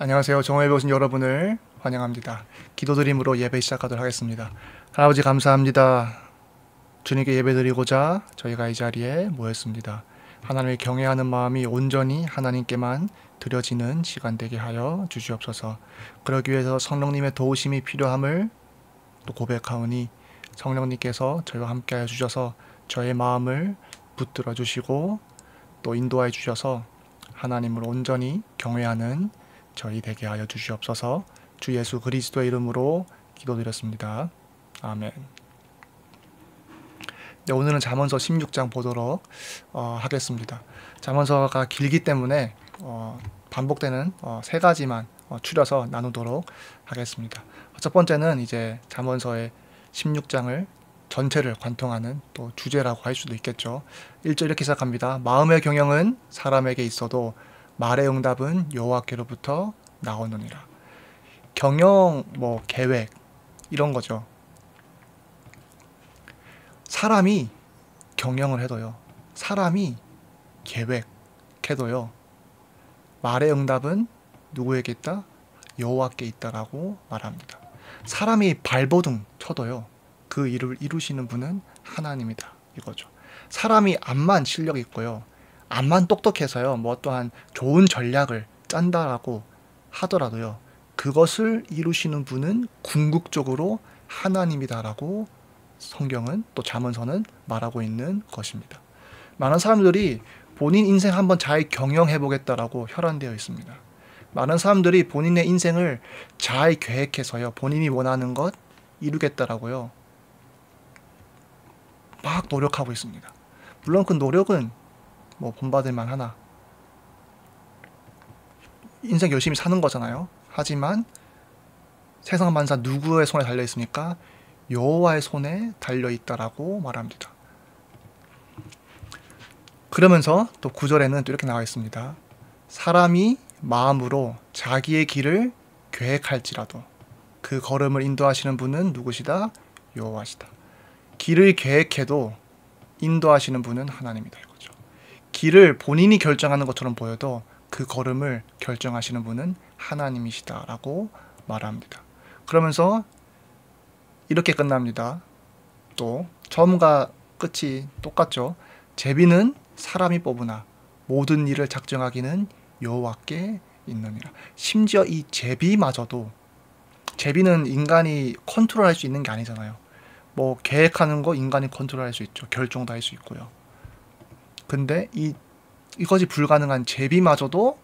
안녕하세요. 정오예배 오신 여러분을 환영합니다. 기도드림으로 예배 시작하도록 하겠습니다. 할아버지 감사합니다. 주님께 예배드리고자 저희가 이 자리에 모였습니다. 하나님을 경외하는 마음이 온전히 하나님께만 드려지는 시간 되게 하여 주시옵소서. 그러기 위해서 성령님의 도우심이 필요함을 또 고백하오니 성령님께서 저희와 함께하여 주셔서 저의 마음을 붙들어 주시고 또 인도하여 주셔서 하나님을 온전히 경외하는 저희 되게 하여 주시옵소서. 주 예수 그리스도의 이름으로 기도드렸습니다. 아멘. 네, 오늘은 잠언서 16장 보도록 하겠습니다. 잠언서가 길기 때문에 반복되는 세 가지만 추려서 나누도록 하겠습니다. 첫 번째는 이제 잠언서의 16장을 전체를 관통하는 또 주제라고 할 수도 있겠죠. 1절 이렇게 시작합니다. 마음의 경영은 사람에게 있어도 말의 응답은 여호와께로부터 나오느니라. 경영, 계획 이런 거죠. 사람이 경영을 해도요, 사람이 계획해도요, 말의 응답은 누구에게 있다? 여호와께 있다라고 말합니다. 사람이 발버둥 쳐도요, 그 일을 이루시는 분은 하나님이다 이거죠. 사람이 암만 실력이 있고요, 암만 똑똑해서요, 또한 좋은 전략을 짠다라고 하더라도요, 그것을 이루시는 분은 궁극적으로 하나님이다라고 성경은 또 잠언서는 말하고 있는 것입니다. 많은 사람들이 본인 인생 한번 잘 경영해 보겠다라고 혈안되어 있습니다. 많은 사람들이 본인의 인생을 잘 계획해서요, 본인이 원하는 것 이루겠다라고요, 막 노력하고 있습니다. 물론 그 노력은 본받을 만하나 인생 열심히 사는 거잖아요. 하지만 세상 만사 누구의 손에 달려 있습니까? 여호와의 손에 달려 있다라고 말합니다. 그러면서 또 9절에는 또 이렇게 나와 있습니다. 사람이 마음으로 자기의 길을 계획할지라도 그 걸음을 인도하시는 분은 누구시다? 여호와시다. 길을 계획해도 인도하시는 분은 하나님이다 이거죠. 길을 본인이 결정하는 것처럼 보여도 그 걸음을 결정하시는 분은 하나님이시다라고 말합니다. 그러면서 이렇게 끝납니다. 또 처음과 끝이 똑같죠. 제비는 사람이 뽑으나 모든 일을 작정하기는 여호와께 있느니라. 심지어 이 제비마저도, 제비는 인간이 컨트롤할 수 있는 게 아니잖아요. 계획하는 거 인간이 컨트롤할 수 있죠. 결정도 할 수 있고요. 근데 이것이 불가능한 제비마저도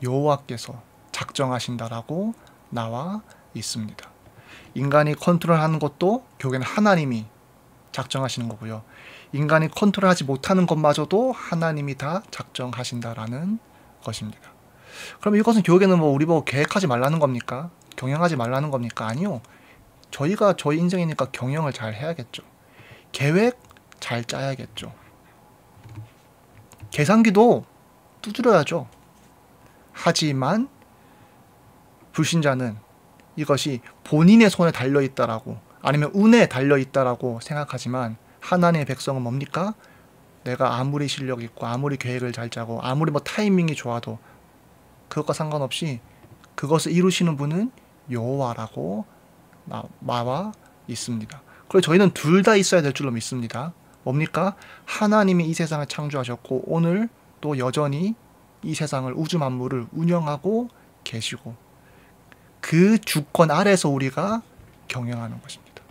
여호와께서 작정하신다라고 나와 있습니다. 인간이 컨트롤하는 것도 결국에는 하나님이 작정하시는 거고요. 인간이 컨트롤하지 못하는 것마저도 하나님이 다 작정하신다라는 것입니다. 그럼 이것은 결국에는 우리 보고 계획하지 말라는 겁니까? 경영하지 말라는 겁니까? 아니요. 저희가 저희 인생이니까 경영을 잘 해야겠죠. 계획 잘 짜야겠죠. 계산기도 두드려야죠. 하지만 불신자는 이것이 본인의 손에 달려있다라고, 아니면 운에 달려있다라고 생각하지만 하나님의 백성은 뭡니까? 내가 아무리 실력이 있고 아무리 계획을 잘 짜고 아무리 타이밍이 좋아도 그것과 상관없이 그것을 이루시는 분은 여호와라고 나와 있습니다. 그래서 저희는 둘 다 있어야 될 줄로 믿습니다. 뭡니까? 하나님이 이 세상을 창조하셨고 오늘 또 여전히 이 세상을, 우주 만물을 운영하고 계시고 그 주권 아래서 우리가 경영하는 것입니다.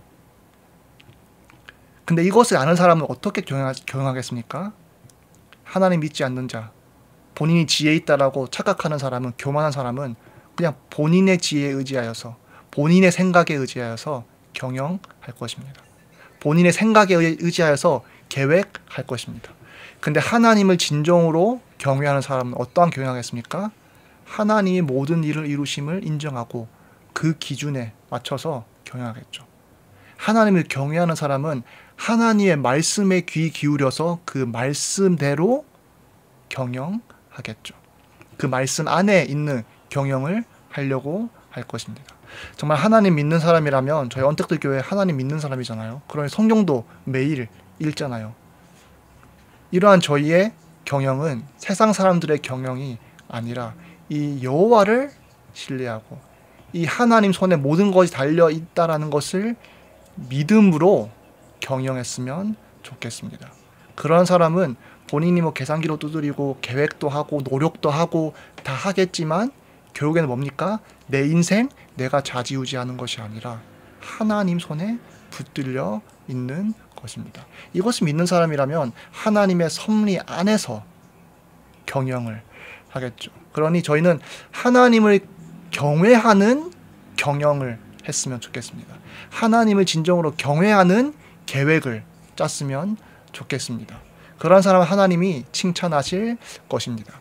근데 이것을 아는 사람은 어떻게 경영하겠습니까? 하나님 믿지 않는 자, 본인이 지혜 있다라고 착각하는 사람은, 교만한 사람은 그냥 본인의 지혜에 의지하여서, 본인의 생각에 의지하여서 경영할 것입니다. 본인의 생각에 의지하여서 계획할 것입니다. 근데 하나님을 진정으로 경외하는 사람은 어떠한 경영하겠습니까? 하나님이 모든 일을 이루심을 인정하고 그 기준에 맞춰서 경영하겠죠. 하나님을 경외하는 사람은 하나님의 말씀에 귀 기울여서 그 말씀대로 경영하겠죠. 그 말씀 안에 있는 경영을 하려고 할 것입니다. 정말 하나님 믿는 사람이라면, 저희 언택트 교회 하나님 믿는 사람이잖아요. 그러니 성경도 매일 읽잖아요. 이러한 저희의 경영은 세상 사람들의 경영이 아니라 이 여호와를 신뢰하고 이 하나님 손에 모든 것이 달려 있다라는 것을 믿음으로 경영했으면 좋겠습니다. 그런 사람은 본인이 뭐 계산기로 두드리고 계획도 하고 노력도 하고 다 하겠지만 결국에는 뭡니까? 내 인생 내가 좌지우지하는 것이 아니라 하나님 손에 붙들려 있는 것입니다. 이것을 믿는 사람이라면 하나님의 섭리 안에서 경영을 하겠죠. 그러니 저희는 하나님을 경외하는 경영을 했으면 좋겠습니다. 하나님을 진정으로 경외하는 계획을 짰으면 좋겠습니다. 그러한 사람은 하나님이 칭찬하실 것입니다.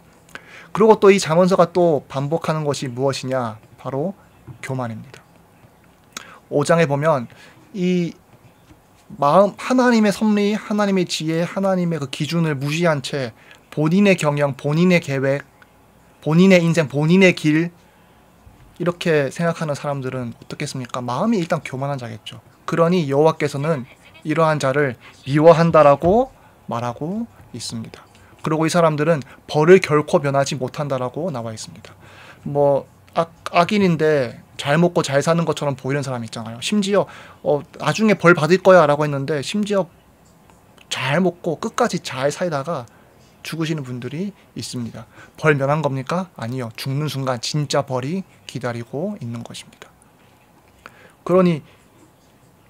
그리고 또 이 잠언서가 또 반복하는 것이 무엇이냐? 바로 교만입니다. 5장에 보면 이 마음, 하나님의 섭리, 하나님의 지혜, 하나님의 그 기준을 무시한 채 본인의 경영, 본인의 계획, 본인의 인생, 본인의 길 이렇게 생각하는 사람들은 어떻겠습니까? 마음이 일단 교만한 자겠죠. 그러니 여호와께서는 이러한 자를 미워한다라고 말하고 있습니다. 그리고 이 사람들은 벌을 결코 면하지 못한다라고 나와 있습니다. 뭐 악인인데 잘 먹고 잘 사는 것처럼 보이는 사람 있잖아요. 심지어 나중에 벌 받을 거야 라고 했는데 심지어 잘 먹고 끝까지 잘 살다가 죽으시는 분들이 있습니다. 벌 면한 겁니까? 아니요. 죽는 순간 진짜 벌이 기다리고 있는 것입니다. 그러니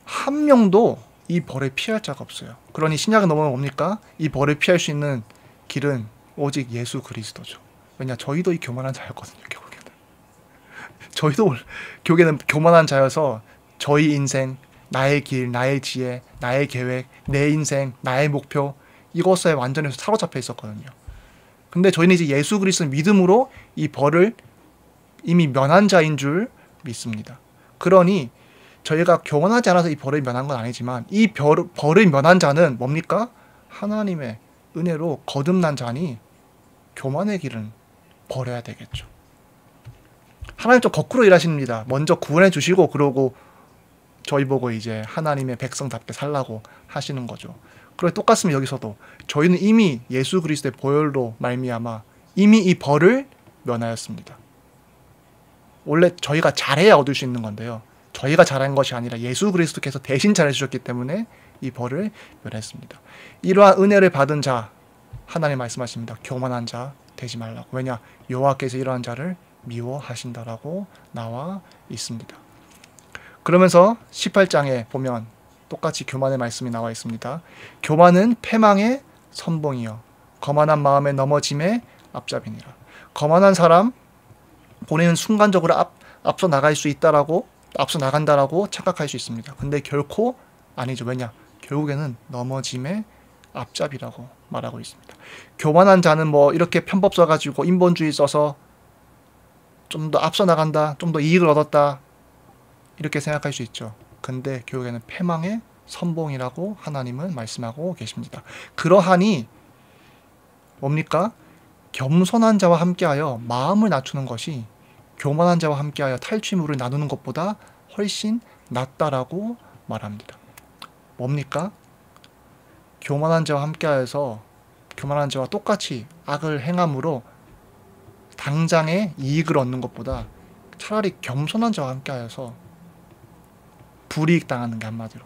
한 명도 이 벌을 피할 자가 없어요. 그러니 신약은 넘어가면 뭡니까? 이 벌을 피할 수 있는 길은 오직 예수 그리스도죠. 왜냐? 저희도 이 교만한 자였거든요. 결국에는. 저희도 결국에는 교만한 자여서 저희 인생, 나의 길, 나의 지혜, 나의 계획, 내 인생, 나의 목표 이것에 완전히 사로잡혀 있었거든요. 근데 저희는 이제 예수 그리스도를 믿음으로 이 벌을 이미 면한 자인 줄 믿습니다. 그러니 저희가 교만하지 않아서 이 벌을 면한 건 아니지만 이 벌을 면한 자는 뭡니까? 하나님의 은혜로 거듭난 자니 교만의 길은 버려야 되겠죠. 하나님 좀 거꾸로 일하십니다. 먼저 구원해 주시고 그러고 저희 보고 이제 하나님의 백성답게 살라고 하시는 거죠. 그리고 똑같습니다. 여기서도 저희는 이미 예수 그리스도의 보혈로 말미암아 이미 이 벌을 면하였습니다. 원래 저희가 잘해야 얻을 수 있는 건데요. 저희가 잘한 것이 아니라 예수 그리스도께서 대신 잘해주셨기 때문에 이 벌을 면했습니다. 이러한 은혜를 받은 자 하나님 말씀하십니다. 교만한 자 되지 말라고. 왜냐? 여호와께서 이러한 자를 미워하신다라고 나와 있습니다. 그러면서 18장에 보면 똑같이 교만의 말씀이 나와 있습니다. 교만은 패망의 선봉이요 거만한 마음에 넘어짐의 앞잡이니라. 거만한 사람 본인은 순간적으로 앞서 나갈 수 있다라고 앞서 나간다라고 착각할 수 있습니다. 근데 결코 아니죠. 왜냐? 결국에는 넘어짐의 앞잡이라고 말하고 있습니다. 교만한 자는 뭐 이렇게 편법 써가지고 인본주의 써서 좀 더 앞서 나간다, 좀 더 이익을 얻었다 이렇게 생각할 수 있죠. 근데 결국에는 패망의 선봉이라고 하나님은 말씀하고 계십니다. 그러하니 뭡니까? 겸손한 자와 함께하여 마음을 낮추는 것이 교만한 자와 함께하여 탈취물을 나누는 것보다 훨씬 낫다라고 말합니다. 뭡니까? 교만한 자와 함께하여서 교만한 자와 똑같이 악을 행함으로 당장의 이익을 얻는 것보다 차라리 겸손한 자와 함께하여서 불이익 당하는 게 한마디로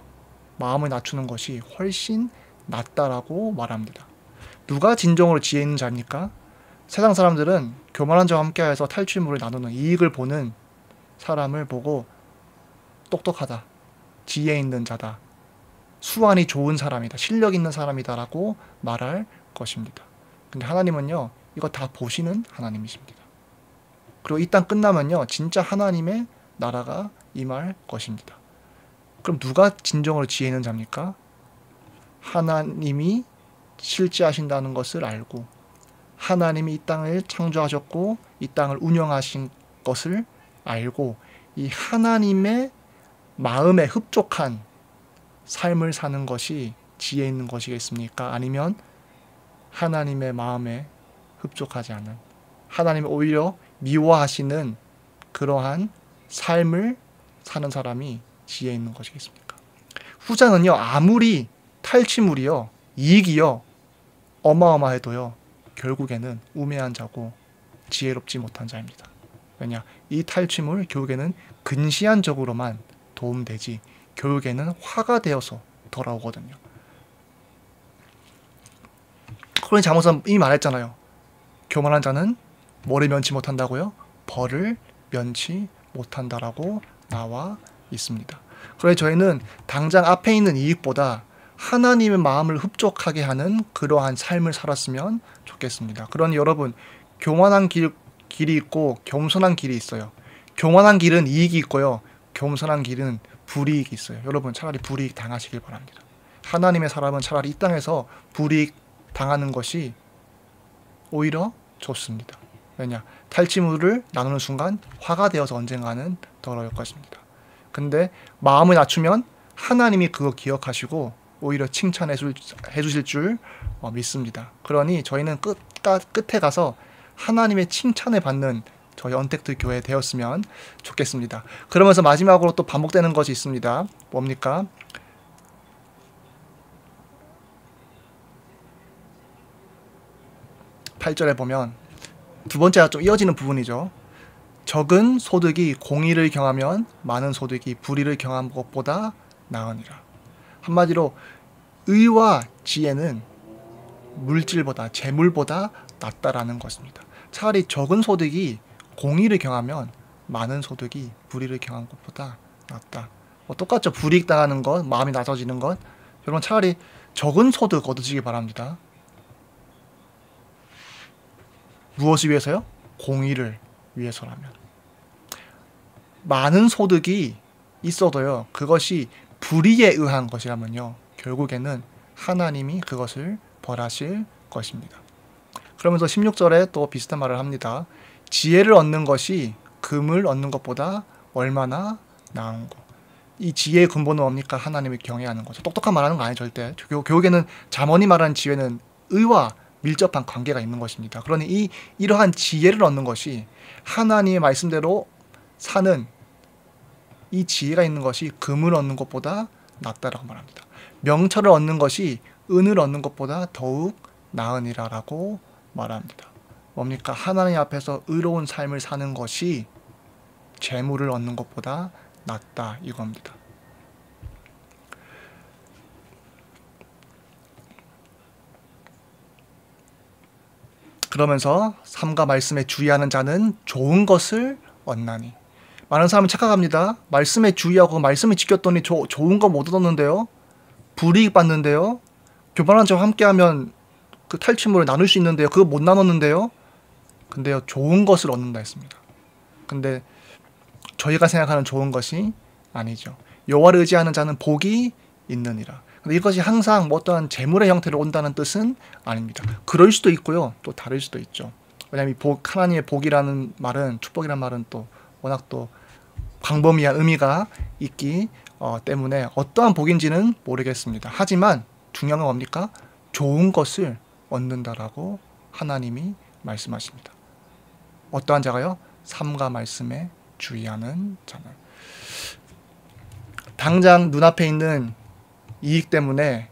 마음을 낮추는 것이 훨씬 낫다라고 말합니다. 누가 진정으로 지혜 있는 자입니까? 세상 사람들은 교만한 자와 함께하여서 탈취물을 나누는 이익을 보는 사람을 보고 똑똑하다, 지혜 있는 자다, 수완이 좋은 사람이다, 실력 있는 사람이다라고 말할 것입니다. 근데 하나님은요, 이거 다 보시는 하나님이십니다. 그리고 이 땅 끝나면요, 진짜 하나님의 나라가 임할 것입니다. 그럼 누가 진정으로 지혜 있는 자입니까? 하나님이 실제하신다는 것을 알고 하나님이 이 땅을 창조하셨고 이 땅을 운영하신 것을 알고 이 하나님의 마음에 흡족한 삶을 사는 것이 지혜 있는 것이겠습니까? 아니면 하나님의 마음에 흡족하지 않은, 하나님이 오히려 미워하시는 그러한 삶을 사는 사람이 지혜 있는 것이겠습니까? 후자는요, 아무리 탈취물이요, 이익이요, 어마어마해도요, 결국에는 우매한 자고 지혜롭지 못한 자입니다. 왜냐? 이 탈취물 교육에는 근시안적으로만 도움되지 교육에는 화가 되어서 돌아오거든요. 그러니 잠언서 이미 말했잖아요. 교만한 자는 뭐를 면치 못한다고요? 벌을 면치 못한다라고 나와 있습니다. 그래서 저희는 당장 앞에 있는 이익보다 하나님의 마음을 흡족하게 하는 그러한 삶을 살았으면 좋겠습니다. 그러니 여러분, 교만한 길이 있고 겸손한 길이 있어요. 교만한 길은 이익이 있고요. 겸손한 길은 불이익이 있어요. 여러분, 차라리 불이익 당하시길 바랍니다. 하나님의 사람은 차라리 이 땅에서 불이익 당하는 것이 오히려 좋습니다. 왜냐? 탈취물을 나누는 순간 화가 되어서 언젠가는 더러울 것입니다. 근데 마음을 낮추면 하나님이 그거 기억하시고 오히려 칭찬해 주실 줄 믿습니다. 그러니 저희는 끝에 가서 하나님의 칭찬을 받는 저희 언택트 교회 되었으면 좋겠습니다. 그러면서 마지막으로 또 반복되는 것이 있습니다. 뭡니까? (8절에) 보면 두 번째가 좀 이어지는 부분이죠. 적은 소득이 공의를 경하면 많은 소득이 불의를 경한 것보다 나으니라. 한마디로 의와 지혜는 물질보다, 재물보다 낫다라는 것입니다. 차라리 적은 소득이 공의를 경하면 많은 소득이 불의를 경한 것보다 낫다. 똑같죠. 불이익 당하는 것, 마음이 낮아지는 것. 여러분, 차라리 적은 소득 얻으시기 바랍니다. 무엇을 위해서요? 공의를 위해서라면. 많은 소득이 있어도요, 그것이 불의에 의한 것이라면요, 결국에는 하나님이 그것을 벌하실 것입니다. 그러면서 16절에 또 비슷한 말을 합니다. 지혜를 얻는 것이 금을 얻는 것보다 얼마나 나은고. 이 지혜의 근본은 뭡니까? 하나님을 경외하는 거죠. 똑똑한 말하는 거 아니에요, 절대. 교육에는 잠언이 말하는 지혜는 의와 밀접한 관계가 있는 것입니다. 그러니 이러한 지혜를 얻는 것이 하나님의 말씀대로 사는 이 지혜가 있는 것이 금을 얻는 것보다 낫다라고 말합니다. 명철을 얻는 것이 은을 얻는 것보다 더욱 나으니라라고 말합니다. 뭡니까? 하나님 앞에서 의로운 삶을 사는 것이 재물을 얻는 것보다 낫다 이겁니다. 그러면서 삶과 말씀에 주의하는 자는 좋은 것을 얻나니. 많은 사람은 착각합니다. 말씀에 주의하고 말씀을 지켰더니 좋은 거 못 얻었는데요. 불이익 받는데요. 교만한 자와 함께하면 그 탈취물을 나눌 수 있는데요. 그거 못 나눴는데요. 근데요, 좋은 것을 얻는다 했습니다. 근데 저희가 생각하는 좋은 것이 아니죠. 여호와를 의지하는 자는 복이 있느니라. 근데 이것이 항상 뭐 어떠한 재물의 형태로 온다는 뜻은 아닙니다. 그럴 수도 있고요, 또 다를 수도 있죠. 왜냐하면 하나님의 복이라는 말은, 축복이라는 말은 또 워낙 또 광범위한 의미가 있기 때문에 어떠한 복인지는 모르겠습니다. 하지만 중요한 건 뭡니까? 좋은 것을 얻는다라고 하나님이 말씀하십니다. 어떠한 자가요? 삶과 말씀에 주의하는 자는. 당장 눈앞에 있는 이익 때문에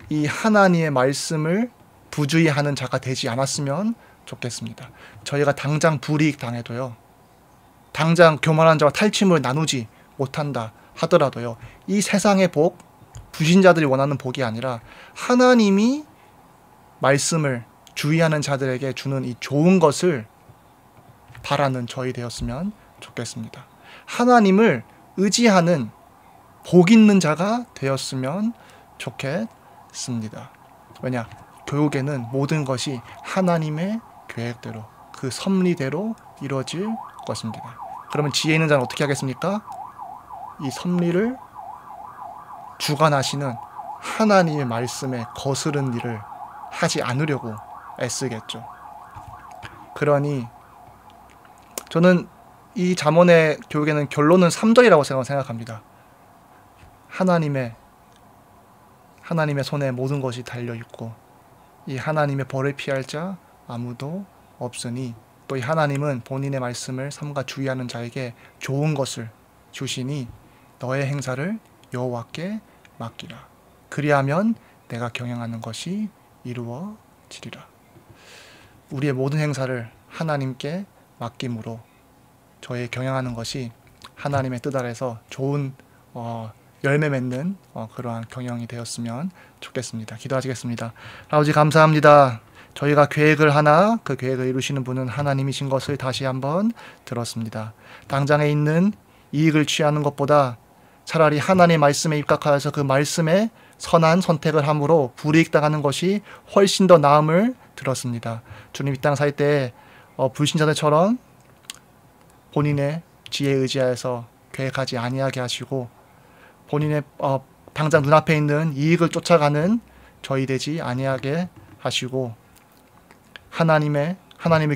이 하나님의 말씀을 부주의하는 자가 되지 않았으면 좋겠습니다. 저희가 당장 불이익 당해도요, 당장 교만한 자와 탈취물을 나누지 못한다 하더라도요, 이 세상의 복, 불신자들이 원하는 복이 아니라 하나님이 말씀을 주의하는 자들에게 주는 이 좋은 것을 바라는 저희 되었으면 좋겠습니다. 하나님을 의지하는 복 있는 자가 되었으면 좋겠습니다. 왜냐? 교육에는 모든 것이 하나님의 계획대로, 그 섭리대로 이루어질 것입니다. 그러면 지혜 있는 자는 어떻게 하겠습니까? 이 섭리를 주관하시는 하나님의 말씀에 거스른 일을 하지 않으려고 애쓰겠죠. 그러니 저는 이 잠언의 교육에는 결론은 3절이라고 생각합니다. 하나님의 손에 모든 것이 달려있고 이 하나님의 벌을 피할 자 아무도 없으니, 또 이 하나님은 본인의 말씀을 삼가 주의하는 자에게 좋은 것을 주시니 너의 행사를 여호와께 맡기라. 그리하면 내가 경영하는 것이 이루어지리라. 우리의 모든 행사를 하나님께 맡김으로 저희 경영하는 것이 하나님의 뜻 아래서 좋은 열매 맺는 그러한 경영이 되었으면 좋겠습니다. 기도하시겠습니다. 아버지 감사합니다. 저희가 계획을 하나 그 계획을 이루시는 분은 하나님이신 것을 다시 한번 들었습니다. 당장에 있는 이익을 취하는 것보다 차라리 하나님의 말씀에 입각하여서 그 말씀에 선한 선택을 함으로 불이익 당하는 것이 훨씬 더 나음을 들었습니다. 주님 이 땅 살 때 불신자들처럼 본인의 지혜에 의지하여서 계획하지 아니하게 하시고 본인의 당장 눈앞에 있는 이익을 쫓아가는 저희 되지 아니하게 하시고 하나님을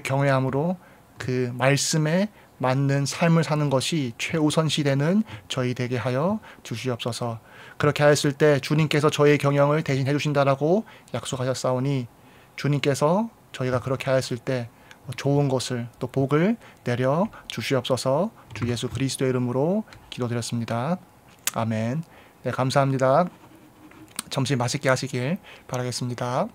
경외함으로 그 말씀에 맞는 삶을 사는 것이 최우선시 되는 저희 되게 하여 주시옵소서. 그렇게 하였을 때 주님께서 저희의 경영을 대신 해주신다라고 약속하셨사오니 주님께서 저희가 그렇게 하였을 때 좋은 것을 또 복을 내려 주시옵소서. 주 예수 그리스도의 이름으로 기도드렸습니다. 아멘. 네, 감사합니다. 점심 맛있게 하시길 바라겠습니다.